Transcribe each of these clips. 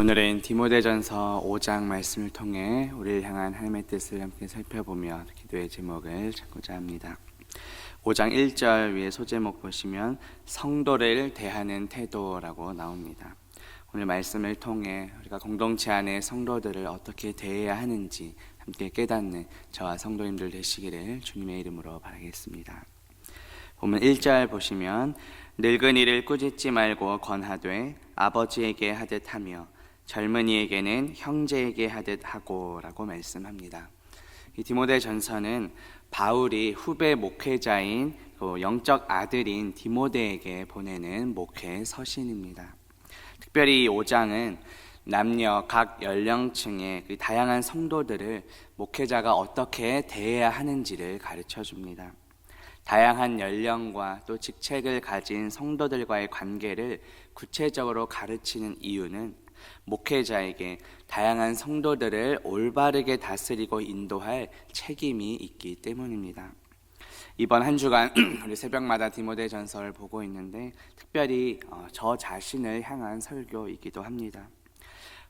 오늘은 디모데전서 5장 말씀을 통해 우리를 향한 하나님의 뜻을 함께 살펴보며 기도의 제목을 잡고자 합니다. 5장 1절 위에 소제목 보시면 성도를 대하는 태도라고 나옵니다. 오늘 말씀을 통해 우리가 공동체 안에 성도들을 어떻게 대해야 하는지 함께 깨닫는 저와 성도님들 되시기를 주님의 이름으로 바라겠습니다. 보면 1절 보시면 늙은이를 꾸짖지 말고 권하되 아버지에게 하듯 하며 젊은이에게는 형제에게 하듯 하고 라고 말씀합니다. 이 디모데전서는 바울이 후배 목회자인 영적 아들인 디모데에게 보내는 목회 서신입니다. 특별히 이 5장은 남녀 각 연령층의 그 다양한 성도들을 목회자가 어떻게 대해야 하는지를 가르쳐 줍니다. 다양한 연령과 또 직책을 가진 성도들과의 관계를 구체적으로 가르치는 이유는 목회자에게 다양한 성도들을 올바르게 다스리고 인도할 책임이 있기 때문입니다. 이번 한 주간 우리 새벽마다 디모데전서를 보고 있는데 특별히 저 자신을 향한 설교이기도 합니다.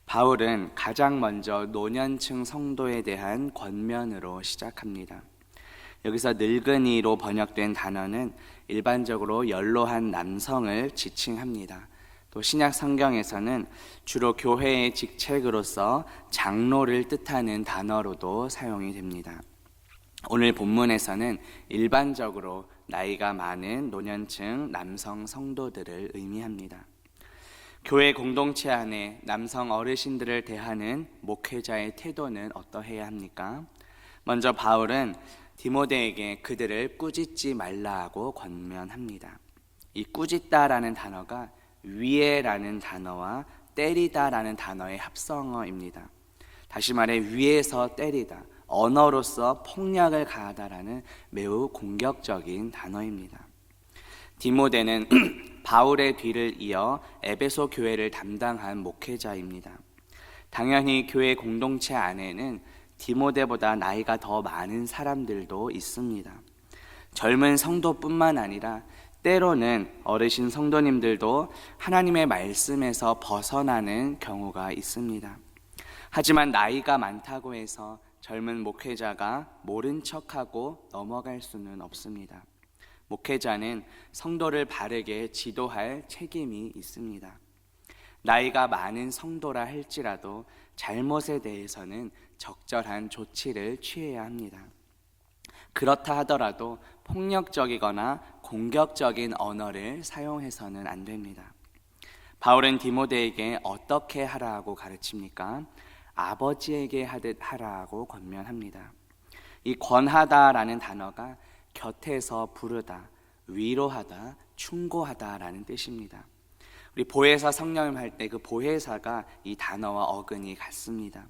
바울은 가장 먼저 노년층 성도에 대한 권면으로 시작합니다. 여기서 늙은이로 번역된 단어는 일반적으로 연로한 남성을 지칭합니다. 또 신약 성경에서는 주로 교회의 직책으로서 장로를 뜻하는 단어로도 사용이 됩니다. 오늘 본문에서는 일반적으로 나이가 많은 노년층 남성 성도들을 의미합니다. 교회 공동체 안에 남성 어르신들을 대하는 목회자의 태도는 어떠해야 합니까? 먼저 바울은 디모데에게 그들을 꾸짖지 말라고 권면합니다. 이 꾸짖다라는 단어가 위에라는 단어와 때리다라는 단어의 합성어입니다. 다시 말해 위에서 때리다, 언어로서 폭력을 가하다라는 매우 공격적인 단어입니다. 디모데는 바울의 뒤를 이어 에베소 교회를 담당한 목회자입니다. 당연히 교회 공동체 안에는 디모데보다 나이가 더 많은 사람들도 있습니다. 젊은 성도뿐만 아니라 때로는 어르신 성도님들도 하나님의 말씀에서 벗어나는 경우가 있습니다. 하지만 나이가 많다고 해서 젊은 목회자가 모른 척하고 넘어갈 수는 없습니다. 목회자는 성도를 바르게 지도할 책임이 있습니다. 나이가 많은 성도라 할지라도 잘못에 대해서는 적절한 조치를 취해야 합니다. 그렇다 하더라도 폭력적이거나 공격적인 언어를 사용해서는 안 됩니다. 바울은 디모데에게 어떻게 하라고 가르칩니까? 아버지에게 하듯 하라고 권면합니다. 이 권하다라는 단어가 곁에서 부르다, 위로하다, 충고하다라는 뜻입니다. 우리 보혜사 성령님 할 때 그 보혜사가 이 단어와 어근이 같습니다.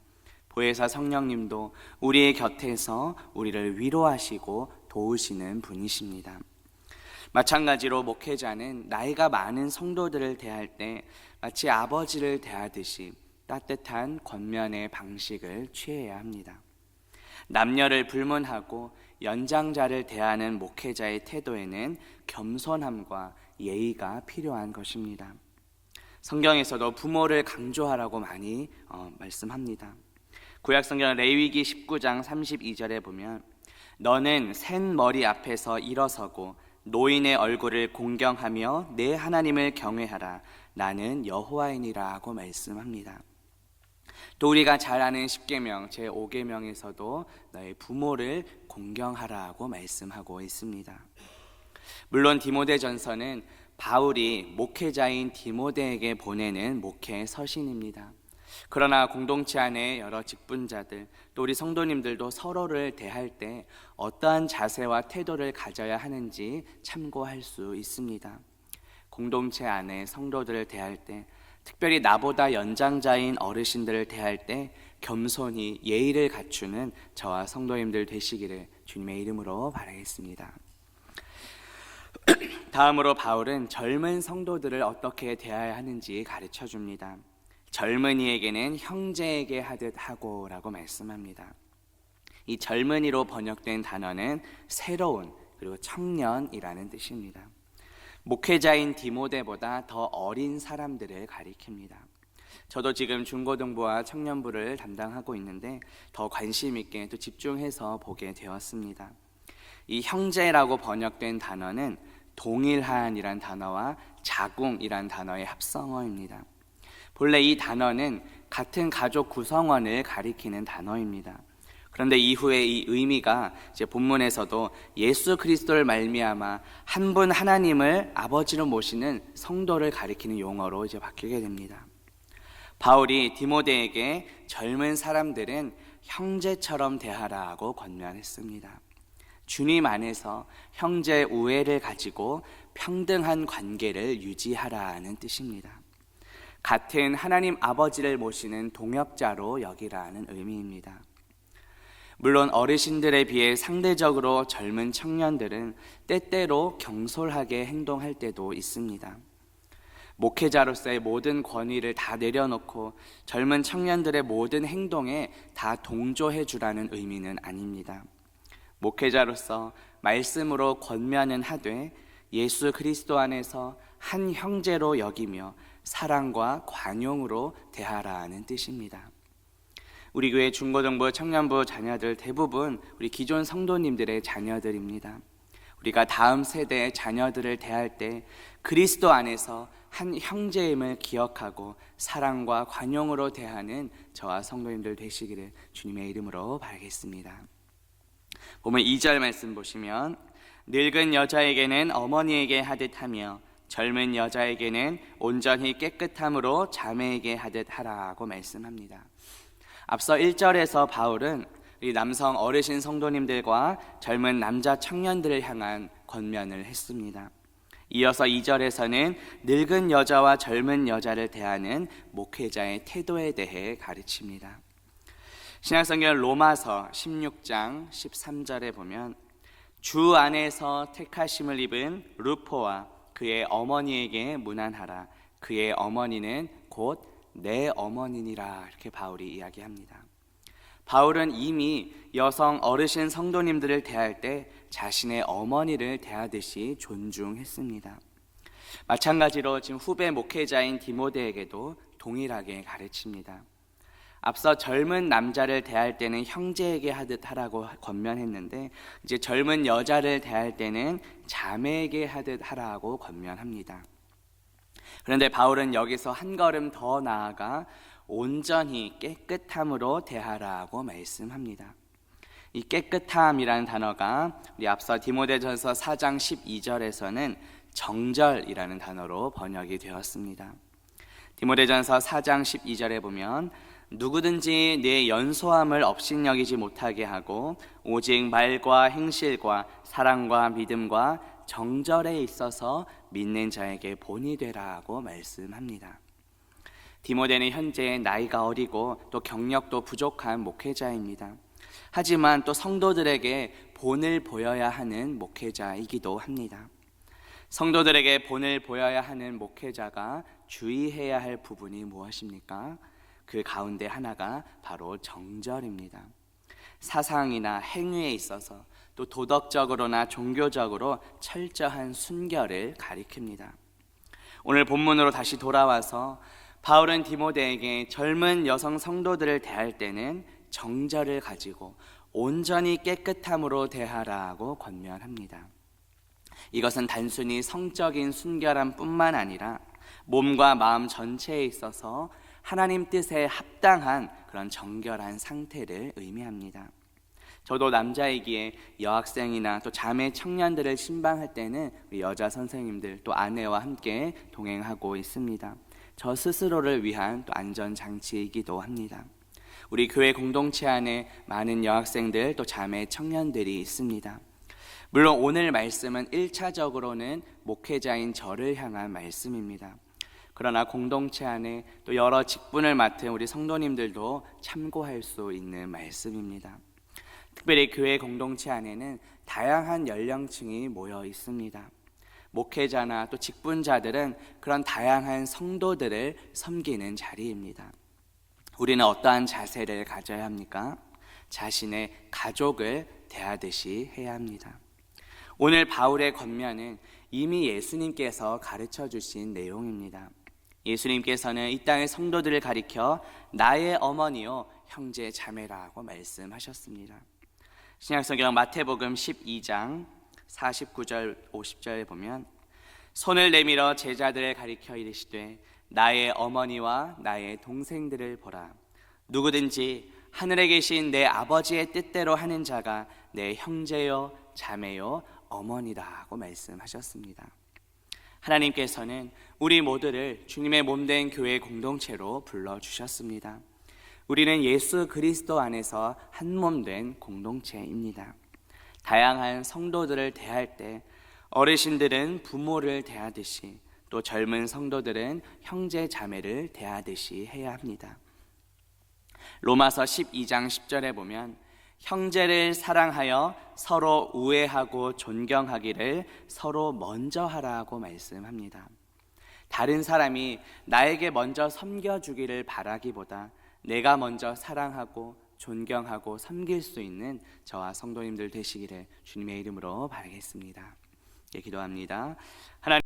보혜사 성령님도 우리의 곁에서 우리를 위로하시고 도우시는 분이십니다. 마찬가지로 목회자는 나이가 많은 성도들을 대할 때 마치 아버지를 대하듯이 따뜻한 권면의 방식을 취해야 합니다. 남녀를 불문하고 연장자를 대하는 목회자의 태도에는 겸손함과 예의가 필요한 것입니다. 성경에서도 부모를 강조하라고 많이 말씀합니다. 구약성경 레위기 19장 32절에 보면 너는 센 머리 앞에서 일어서고 노인의 얼굴을 공경하며 내 하나님을 경외하라. 나는 여호와이니라 하고 말씀합니다. 또 우리가 잘 아는 십계명 제5계명에서도 너의 부모를 공경하라고 말씀하고 있습니다. 물론 디모데전서는 바울이 목회자인 디모데에게 보내는 목회 서신입니다. 그러나 공동체 안에 여러 직분자들 또 우리 성도님들도 서로를 대할 때 어떠한 자세와 태도를 가져야 하는지 참고할 수 있습니다. 공동체 안에 성도들을 대할 때 특별히 나보다 연장자인 어르신들을 대할 때 겸손히 예의를 갖추는 저와 성도님들 되시기를 주님의 이름으로 바라겠습니다. 다음으로 바울은 젊은 성도들을 어떻게 대해야 하는지 가르쳐 줍니다. 젊은이에게는 형제에게 하듯 하고 라고 말씀합니다. 이 젊은이로 번역된 단어는 새로운 그리고 청년이라는 뜻입니다. 목회자인 디모데보다 더 어린 사람들을 가리킵니다. 저도 지금 중고등부와 청년부를 담당하고 있는데 더 관심 있게 또 집중해서 보게 되었습니다. 이 형제라고 번역된 단어는 동일한이란 단어와 자궁이란 단어의 합성어입니다. 본래 이 단어는 같은 가족 구성원을 가리키는 단어입니다. 그런데 이후에 이 의미가 이제 본문에서도 예수 그리스도를 말미암아 한 분 하나님을 아버지로 모시는 성도를 가리키는 용어로 이제 바뀌게 됩니다. 바울이 디모데에게 젊은 사람들은 형제처럼 대하라고 권면했습니다. 주님 안에서 형제 우애를 가지고 평등한 관계를 유지하라는 뜻입니다. 같은 하나님 아버지를 모시는 동역자로 여기라는 의미입니다. 물론 어르신들에 비해 상대적으로 젊은 청년들은 때때로 경솔하게 행동할 때도 있습니다. 목회자로서의 모든 권위를 다 내려놓고 젊은 청년들의 모든 행동에 다 동조해 주라는 의미는 아닙니다. 목회자로서 말씀으로 권면은 하되 예수 그리스도 안에서 한 형제로 여기며 사랑과 관용으로 대하라는 뜻입니다. 우리 교회 중고등부, 청년부 자녀들 대부분 우리 기존 성도님들의 자녀들입니다. 우리가 다음 세대의 자녀들을 대할 때 그리스도 안에서 한 형제임을 기억하고 사랑과 관용으로 대하는 저와 성도님들 되시기를 주님의 이름으로 바라겠습니다. 보면 2절 말씀 보시면 늙은 여자에게는 어머니에게 하듯 하며 젊은 여자에게는 온전히 깨끗함으로 자매에게 하듯 하라고 말씀합니다. 앞서 1절에서 바울은 이 남성 어르신 성도님들과 젊은 남자 청년들을 향한 권면을 했습니다. 이어서 2절에서는 늙은 여자와 젊은 여자를 대하는 목회자의 태도에 대해 가르칩니다. 신약성경 로마서 16장 13절에 보면 주 안에서 택하심을 입은 루포와 그의 어머니에게 문안하라. 그의 어머니는 곧 내 어머니니라. 이렇게 바울이 이야기합니다. 바울은 이미 여성 어르신 성도님들을 대할 때 자신의 어머니를 대하듯이 존중했습니다. 마찬가지로 지금 후배 목회자인 디모데에게도 동일하게 가르칩니다. 앞서 젊은 남자를 대할 때는 형제에게 하듯 하라고 권면했는데 이제 젊은 여자를 대할 때는 자매에게 하듯 하라고 권면합니다. 그런데 바울은 여기서 한 걸음 더 나아가 온전히 깨끗함으로 대하라고 말씀합니다. 이 깨끗함이라는 단어가 우리 앞서 디모데전서 4장 12절에서는 정절이라는 단어로 번역이 되었습니다. 디모데전서 4장 12절에 보면 누구든지 내 연소함을 업신여기지 못하게 하고 오직 말과 행실과 사랑과 믿음과 정절에 있어서 믿는 자에게 본이 되라고 말씀합니다. 디모데는 현재 나이가 어리고 또 경력도 부족한 목회자입니다. 하지만 또 성도들에게 본을 보여야 하는 목회자이기도 합니다. 성도들에게 본을 보여야 하는 목회자가 주의해야 할 부분이 무엇입니까? 그 가운데 하나가 바로 정절입니다. 사상이나 행위에 있어서 또 도덕적으로나 종교적으로 철저한 순결을 가리킵니다. 오늘 본문으로 다시 돌아와서 바울은 디모데에게 젊은 여성 성도들을 대할 때는 정절을 가지고 온전히 깨끗함으로 대하라고 권면합니다. 이것은 단순히 성적인 순결함뿐만 아니라 몸과 마음 전체에 있어서 하나님 뜻에 합당한 그런 정결한 상태를 의미합니다. 저도 남자이기에 여학생이나 또 자매 청년들을 신방할 때는 우리 여자 선생님들 또 아내와 함께 동행하고 있습니다. 저 스스로를 위한 또 안전장치이기도 합니다. 우리 교회 공동체 안에 많은 여학생들 또 자매 청년들이 있습니다. 물론 오늘 말씀은 1차적으로는 목회자인 저를 향한 말씀입니다. 그러나 공동체 안에 또 여러 직분을 맡은 우리 성도님들도 참고할 수 있는 말씀입니다. 특별히 교회 공동체 안에는 다양한 연령층이 모여 있습니다. 목회자나 또 직분자들은 그런 다양한 성도들을 섬기는 자리입니다. 우리는 어떠한 자세를 가져야 합니까? 자신의 가족을 대하듯이 해야 합니다. 오늘 바울의 권면은 이미 예수님께서 가르쳐 주신 내용입니다. 예수님께서는 이 땅의 성도들을 가리켜 나의 어머니요 형제 자매라고 말씀하셨습니다. 신약성경 마태복음 12장 49절 50절에 보면 손을 내밀어 제자들을 가리켜 이르시되 나의 어머니와 나의 동생들을 보라. 누구든지 하늘에 계신 내 아버지의 뜻대로 하는 자가 내 형제요 자매요 어머니다고 말씀하셨습니다. 하나님께서는 우리 모두를 주님의 몸된 교회 공동체로 불러주셨습니다. 우리는 예수 그리스도 안에서 한 몸 된 공동체입니다. 다양한 성도들을 대할 때 어르신들은 부모를 대하듯이 또 젊은 성도들은 형제 자매를 대하듯이 해야 합니다. 로마서 12장 10절에 보면 형제를 사랑하여 서로 우애하고 존경하기를 서로 먼저 하라고 말씀합니다. 다른 사람이 나에게 먼저 섬겨주기를 바라기보다 내가 먼저 사랑하고 존경하고 섬길 수 있는 저와 성도님들 되시기를 주님의 이름으로 바라겠습니다. 기도합니다. 하나님